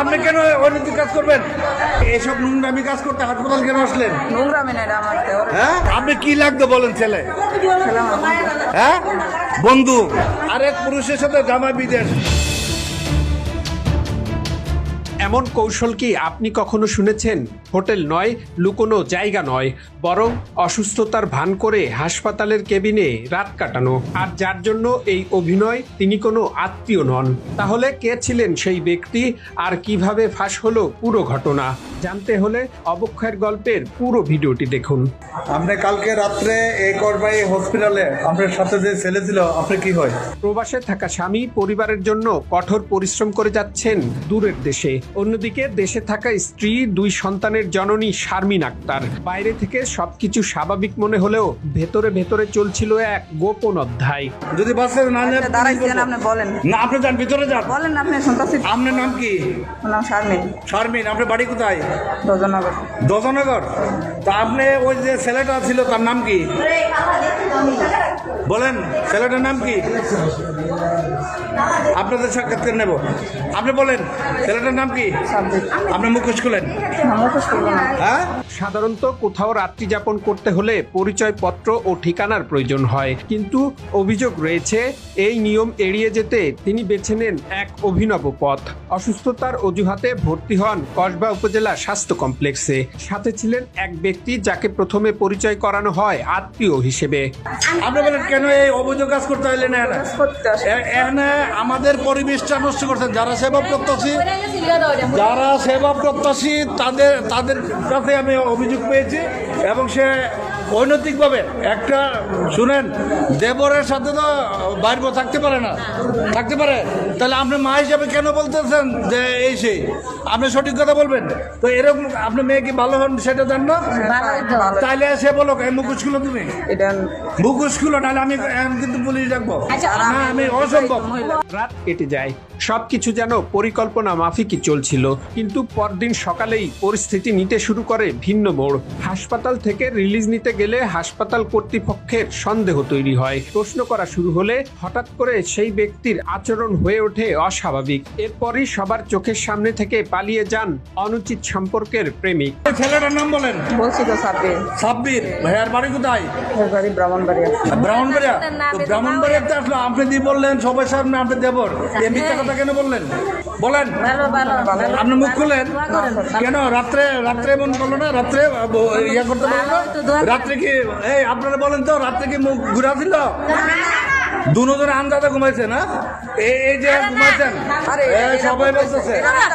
আপনি কেন অনৈতিক কাজ করবেন? এইসব নোংরামি কাজ করতে হাসপাতাল কেন আসলেন? নোংরামি না এটা আমার দেওয়ার হ্যাঁ, আপনি কি লাগতো বলেন ছেলে? ছেলে আমার বন্ধু। হ্যাঁ, বন্ধু আরেক পুরুষের সাথে জামাই বিদেশ। এমন কৌশল কি আপনি কখনো শুনেছেন? হোটেল নয়, লুকোনো জায়গা নয়, বরং অসুস্থতার ভান করে হাসপাতালের কেবিনে রাত কাটানো। আর যার জন্য এই অভিনয়, তিনি কোনো আত্মীয় নন। তাহলে কে ছিলেন সেই ব্যক্তি আর কিভাবে ফাঁস হলো পুরো ঘটনা? জানতে হলে অবক্ষয়ের গল্পের পুরো ভিডিওটি দেখুন। আপনি কালকে রাত্রে এই করবাই হসপিটালে আপনার সাথে যে ছেলে ছিল, আপনি কি হয়? প্রবাসে থাকা স্বামী পরিবারের জন্য কঠোর পরিশ্রম করে যাচ্ছেন দূরের দেশে। অন্যদিকে দেশে থাকা স্ত্রী, 2 সন্তানের জননী শারমিন আক্তার। বাইরে থেকে সবকিছু স্বাভাবিক মনে হলেও ভেতরে ভেতরে চলছিল এক গোপন অধ্যায়। যদি বাসে না যায় দাঁড়াইছেন আপনি বলেন না, আপনি যান ভিতরে যান। বলেন না আপনি শুনতেছি। আপনার নাম কি? আমার নাম শারমিন, শারমিন। আপনার বাড়ি কোথায়? দজনগর। দজনগর। তা আপনি ওই যে ছেলেটা ছিল তার নাম কি বলেন? ছেলেটার নাম কি? আপনাদের সাক্ষাৎকার নেব। আপনি বলেন ছেলেটার নাম কি? আপনি মুখোশ খুলেন। হ্যাঁ, সাধারণত কোথাও রাত্রি যাপন করতে হলে পরিচয়পত্র ও ঠিকানার প্রয়োজন হয়, কিন্তু অভিযোগ রয়েছে এই নিয়ম এড়িয়ে যেতে তিনি বেছে নেন এক অভিনব পথ। অসুস্থতার অজুহাতে ভর্তি হন কসবা উপজেলা স্বাস্থ্য কমপ্লেক্সে। সাথে ছিলেন এক ব্যক্তি যাকে প্রথমে পরিচয় করানো হয় আত্মীয় হিসেবে। আপনি বলেন কেন এই অভিযোগ কাজ করতে হইলেন? এখানে আমাদের পরিবেশটা নষ্ট করছেন। যারা সেবা প্রত্যাশী তাদের কাছে আমি অভিযোগ পেয়েছি, এবং সে অনৈতিকভাবে একটা শুনেন, দেবরের সাথে তো বাইরে থাকতে পারে না, থাকতে পারে। তাহলে আপনি মা হিসাবে কেন বলতেছেন যে এই সেই? আপনি সঠিক কথা বলবেন তো। এরকম আপনি মেয়ে কি ভালো হন সেটা জান না? তাইলে সে বলো মুখোশ খুলো, তুমি মুখোশ খুলো, নাহলে আমি কিন্তু পুলিশ ডাকবো। না, আমি অসম্ভব। রাত কেটে যায়, সবকিছু যেন পরিকল্পনা মাফিকই চলছিল, কিন্তু পরদিন সকালেই পরিস্থিতি নিতে শুরু করে ভিন্ন মোড়। হাসপাতাল থেকে রিলিজ নিতে গেলে হাসপাতাল কর্তৃপক্ষের সন্দেহ তৈরি হয়। প্রশ্ন করা শুরু হলে হঠাৎ করে সেই ব্যক্তির আচরণ হয়ে ওঠে অস্বাভাবিক। এরপরই সবার চোখের সামনে থেকে পালিয়ে যান অনুচিত সম্পর্কের প্রেমিক। ছেলেটার নাম বলেন? বলছি তো সাব্বির। সাব্বির। ভাইয়ার বাড়ি কোথায়? এর বাড়ি ব্রাহ্মণবাড়িয়া। ব্রাহ্মণবাড়িয়া। তো ব্রাহ্মণবাড়িয়াতে আসলো, আপনি দিয়ে বললেন সবার সামনে আপনি দেবর, এই মিথ্যা কথা কেন বললেন? বলেন। আপনি মুখ খুলেন কেন? রাত্রে এমন বললো না? রাত্রে ইয়া করতে বললো না? রাত্রে কি এই আপনারা বলেন তো, রাত্রে কি মুখ ঘুরা ছিল? দুজনে আন্দাজে ঘুমাইছে না? এই যে ঘুমাইছেন, সবাই বলতেছে।